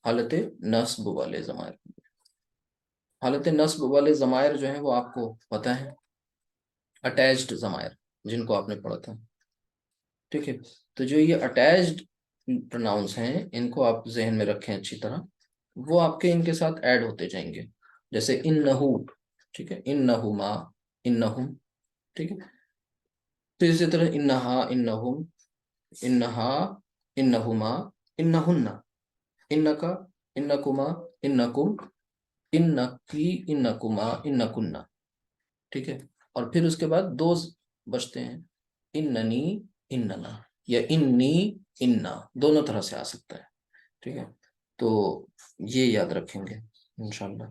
حالت نصب والے ضمائر، حالت نصب والے ضمائر جو ہیں وہ آپ کو پتہ ہے، اٹیچڈ ضمائر جن کو آپ نے پڑھا تھا، ٹھیک ہے، تو جو یہ اٹیچڈ پرناؤنس ہیں ان کو آپ ذہن میں رکھیں اچھی طرح، وہ آپ کے ان کے ساتھ ایڈ ہوتے جائیں گے، جیسے انہو، ٹھیک ہے، انہما، انہم، ٹھیک ہے، تو اسی طرح انہا، انہم، انہا، انہما، انہن، انکا، انکما، انکم، انکی، انکما، انکن، ٹھیک ہے، اور پھر اس کے بعد دو بچتے ہیں، اننی، اننا، یا انی، انا، دونوں طرح سے آ سکتا ہے، ٹھیک ہے، تو یہ یاد رکھیں گے انشاءاللہ۔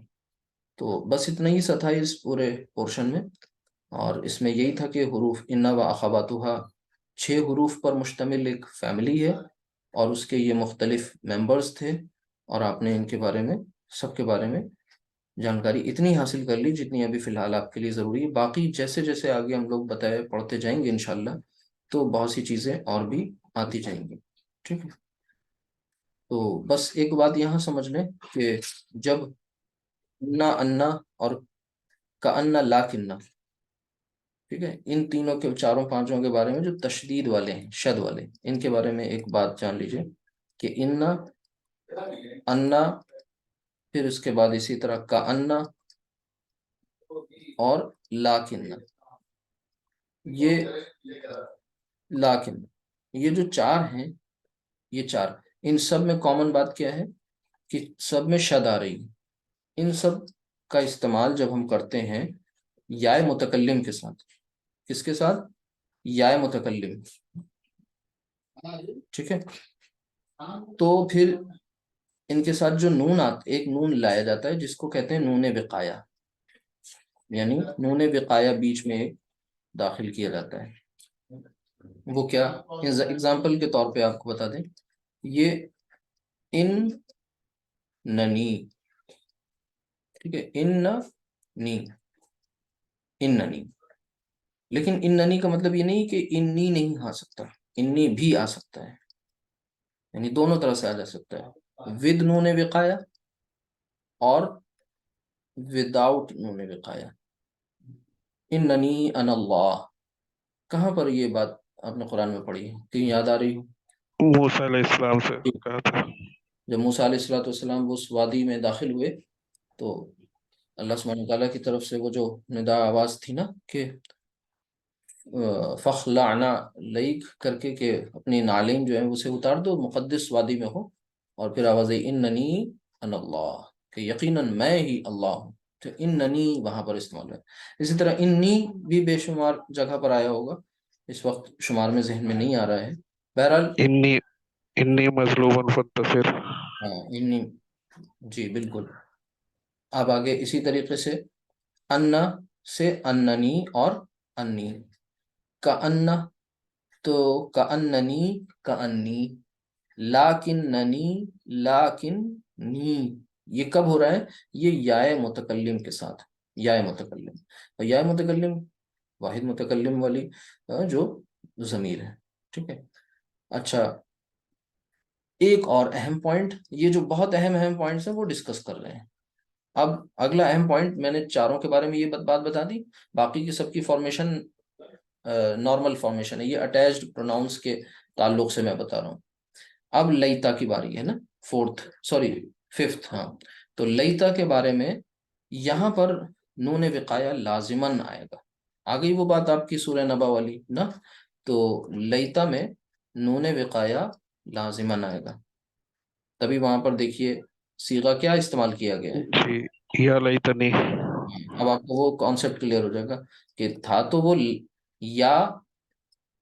تو بس اتنا ہی سا تھا اس پورے پورشن میں، اور اس میں یہی تھا کہ حروف انا و اخواتها 6 حروف پر مشتمل ایک فیملی ہے، اور اس کے یہ مختلف ممبرز تھے، اور آپ نے ان کے بارے میں، سب کے بارے میں جانکاری اتنی حاصل کر لی جتنی ابھی فی الحال آپ کے لیے ضروری ہے، باقی جیسے جیسے آگے ہم لوگ بتائے پڑھتے جائیں گے انشاءاللہ، تو بہت سی چیزیں اور بھی آتی جائیں گی، ٹھیک ہے، تو بس ایک بات یہاں سمجھ لیں کہ جب انا، انا، اور کأن، لاکنہ، ٹھیک ہے، ان تینوں کے چاروں پانچوں کے بارے میں جو تشدید والے ہیں، شد والے، ان کے بارے میں ایک بات جان لیجئے کہ انا، انا، پھر اس کے بعد اسی طرح کأن اور لاکنہ، یہ لاکن، یہ جو چار ہیں، یہ چار، ان سب میں کامن بات کیا ہے کہ سب میں شد آ رہی ہے، ان سب کا استعمال جب ہم کرتے ہیں یا متکلم کے ساتھ. کس کے ساتھ؟ یا متکلم. ٹھیک ہے. تو پھر ان کے ساتھ جو نون ایک نون لایا جاتا ہے جس کو کہتے ہیں نون وقایا، یعنی نون وقایا بیچ میں ایک داخل کیا جاتا ہے. وہ کیا؟ اگزامپل کے طور پہ آپ کو بتا دیں، یہ ان ننی، ٹھیک ہے، ان نی، ان ننی. لیکن ان ننی کا مطلب یہ نہیں کہ انی نہیں آ سکتا، انی بھی آ سکتا ہے، یعنی دونوں طرح سے آ جا سکتا ہے، ود نون وقایا اور وداؤٹ نون وقایا. اننی انا اللہ. کہاں پر یہ بات آپ نے قرآن میں پڑھی ہے؟ کہیں یاد آ رہی ہو؟ موسیٰ علیہ السلام سے کہا تھا. جب موسیٰ علیہ الصلوۃ والسلام وہ اس وادی میں داخل ہوئے تو اللہ سبحانہ تعالیٰ کی طرف سے وہ جو ندا آواز تھی نا کہ فخلعنا لیک کر کے، کہ اپنی نالین جو ہیں اسے اتار دو، مقدس وادی میں ہو. اور پھر آواز اننی انا اللہ، کہ یقیناً میں ہی اللہ ہوں. تو اننی وہاں پر استعمال ہے. اسی طرح انی بھی بے شمار جگہ پر آیا ہوگا، اس وقت شمار میں ذہن میں نہیں آ رہا ہے. بہرحال انی انی مظلوم فانتصر. ہاں انی، جی بالکل. اب آگے اسی طریقے سے انا سے اننی اور انی. کا انا تو کا اننی کا انی، لاکننی لاکننی. یہ کب ہو رہا ہے؟ یہ یا متکلم کے ساتھ، یا متکلم. اور یا متکلم واحد متکلم والی جو ضمیر ہے. ٹھیک ہے. اچھا، ایک اور اہم پوائنٹ، یہ جو بہت اہم پوائنٹس ہیں وہ ڈسکس کر رہے ہیں. اب اگلا اہم پوائنٹ، میں نے چاروں کے بارے میں یہ بات بتا دی، باقی کی سب کی فارمیشن نارمل فارمیشن ہے. یہ اٹیچڈ پروناؤنس کے تعلق سے میں بتا رہا ہوں. اب لیتا کی باری ہے نا، ففتھ. ہاں، تو لیتا کے بارے میں یہاں پر نون وقایا لازمن آئے گا. آ گئی وہ بات آپ کی سورہ نبا والی نا. تو لیتا میں نون وقایا لازمن آئے گا. تبھی وہاں پر دیکھیے صیغہ کیا استعمال کیا گیا ہے. جی، یا لیتنی. اب آپ کو وہ کانسیپٹ کلیئر ہو جائے گا کہ تھا تو وہ یا،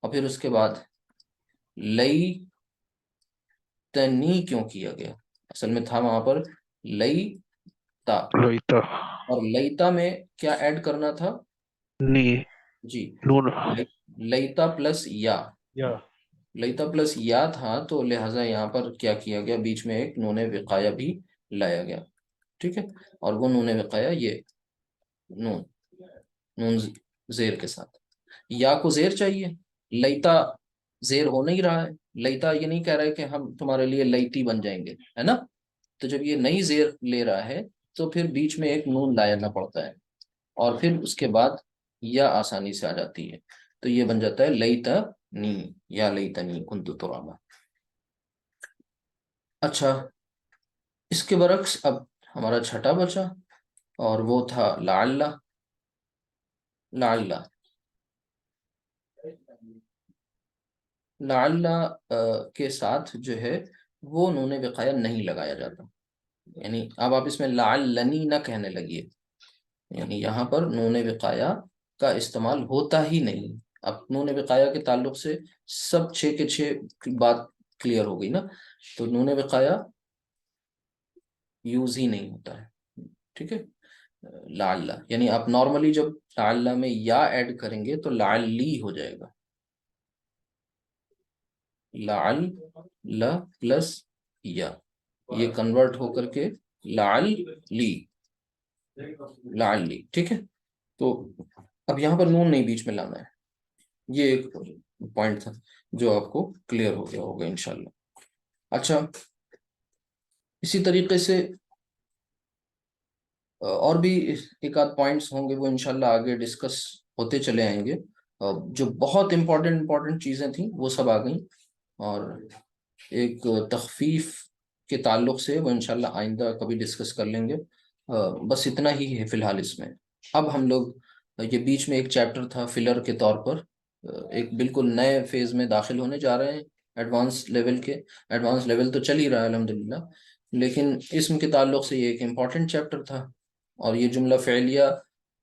اور پھر اس کے بعد لئی تنی کیوں کیا گیا. اصل میں تھا وہاں پر لئی تا، لیتا اور لیتا میں کیا ایڈ کرنا تھا؟ نی جی، نون. لیتا پلس یا. یا لیتا پلس یا تھا، تو لہٰذا یہاں پر کیا کیا گیا، بیچ میں ایک نون وقایا بھی لایا گیا. ٹھیک ہے. اور وہ نون وقایا یہ نون زیر کے ساتھ. یا کو زیر چاہیے، لیتا زیر ہو نہیں رہا ہے. لیتا یہ نہیں کہہ رہا ہے کہ ہم تمہارے لیے لیتی بن جائیں گے، ہے نا. تو جب یہ نئی زیر لے رہا ہے تو پھر بیچ میں ایک نون لانا پڑتا ہے، اور پھر اس کے بعد یا آسانی سے آ جاتی ہے. تو یہ بن جاتا ہے لیتا نی، یا لیتنی کنت ترابا. اچھا، اس کے برعکس اب ہمارا چھٹا بچا، اور وہ تھا لعل. لعل لعل کے ساتھ جو ہے وہ نون وقایا نہیں لگایا جاتا. یعنی اب آپ اس میں لعلنی نہ کہنے لگیے، یعنی یہاں پر نون وقایا کا استعمال ہوتا ہی نہیں. اب نون وقایا کے تعلق سے سب 6 کے 6 بات کلیئر ہو گئی نا. تو نون وقایا یوز ہی نہیں ہوتا ہے. ٹھیک ہے. لعل یعنی آپ نارملی جب لعل میں یا ایڈ کریں گے تو لعلی ہو جائے گا. لعل پلس یا، یہ کنورٹ ہو کر کے لعلی. لعلی. ٹھیک ہے. تو اب یہاں پر نون نہیں بیچ میں لانا ہے. یہ ایک پوائنٹ تھا جو آپ کو کلیئر ہو گیا ہوگا انشاءاللہ. اچھا، اسی طریقے سے اور بھی ایک آدھ پوائنٹس ہوں گے، وہ انشاءاللہ آگے ڈسکس ہوتے چلے آئیں گے. جو بہت امپورٹنٹ چیزیں تھیں وہ سب آ گئیں، اور ایک تخفیف کے تعلق سے وہ انشاءاللہ آئندہ کبھی ڈسکس کر لیں گے. بس اتنا ہی ہے فی الحال اس میں. اب ہم لوگ یہ بیچ میں ایک چیپٹر تھا فلر کے طور پر، ایک بالکل نئے فیز میں داخل ہونے جا رہے ہیں، ایڈوانس لیول کے. ایڈوانس لیول تو چل ہی رہا ہے الحمدللہ، لیکن اسم کے تعلق سے یہ ایک امپورٹنٹ چیپٹر تھا. اور یہ جملہ فعلیہ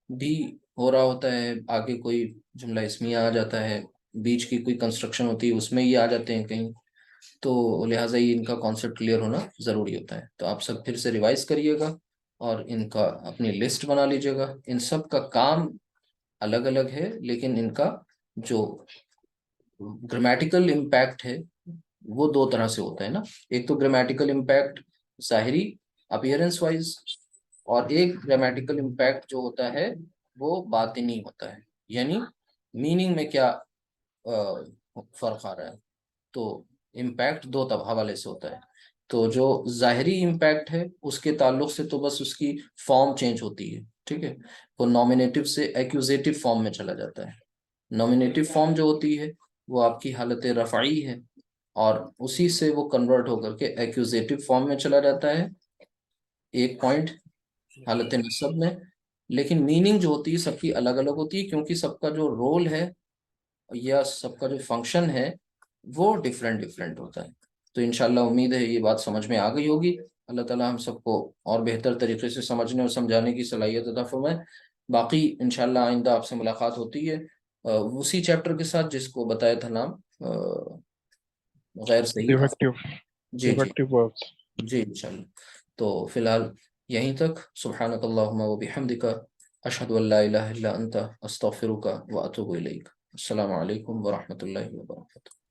بھی ہو رہا ہوتا ہے، آگے کوئی جملہ اسمیہ آ جاتا ہے، بیچ کی کوئی کنسٹرکشن ہوتی ہے اس میں یہ آ جاتے ہیں کہیں، تو لہٰذا یہ ان کا کانسیپٹ کلیئر ہونا ضروری ہوتا ہے۔ تو آپ سب پھر سے ریوائز کریے گا اور ان کا اپنی لسٹ بنا لیجیے گا۔ ان سب کا کام الگ الگ ہے، لیکن ان کا جو گرامیٹیکل امپیکٹ ہے وہ دو طرح سے ہوتا ہے نا۔ ایک تو گرامیٹیکل امپیکٹ ظاہری اپیئرنس وائز، اور ایک گرامیٹیکل امپیکٹ جو ہوتا ہے وہ باطنی ہوتا ہے، یعنی میننگ میں کیا فرق آ رہا ہے۔ تو امپیکٹ دو حوالے سے ہوتا ہے۔ تو جو ظاہری امپیکٹ ہے اس کے تعلق سے تو بس اس کی فارم چینج ہوتی ہے، ٹھیک ہے، وہ نومینیٹو سے ایکوزیٹو فارم میں چلا جاتا ہے۔ نومینیٹو فارم جو ہوتی ہے وہ آپ کی حالت رفعی ہے، اور اسی سے وہ کنورٹ ہو کر کے ایکوزیٹو فارم میں چلا جاتا ہے ایک پوائنٹ حالت نصب میں، لیکن میننگ جو ہوتی ہے سب کی الگ الگ ہوتی ہے، کیونکہ سب کا جو رول ہے یا سب کا جو فنکشن ہے وہ ڈفرینٹ ہوتا ہے۔ تو انشاءاللہ امید ہے یہ بات سمجھ میں آ گئی ہوگی۔ اللہ تعالیٰ ہم سب کو اور بہتر طریقے سے سمجھنے اور سمجھانے کی صلاحیت عطا فرمائے۔ باقی انشاءاللہ آئندہ آپ سے ملاقات ہوتی ہے اسی چیپٹر کے ساتھ جس کو بتایا تھا نام غیر صحیح ڈیفیکٹو افعال۔ جی جی ڈیفیکٹو وربس۔ جی انشاءاللہ۔ تو فی الحال یہیں تک، سبحانک اللہم و بحمدک، اشہد ان لا الہ الا انت، استغفرک و اتوب الیک۔ السلام علیکم ورحمۃ اللہ وبرکاتہ۔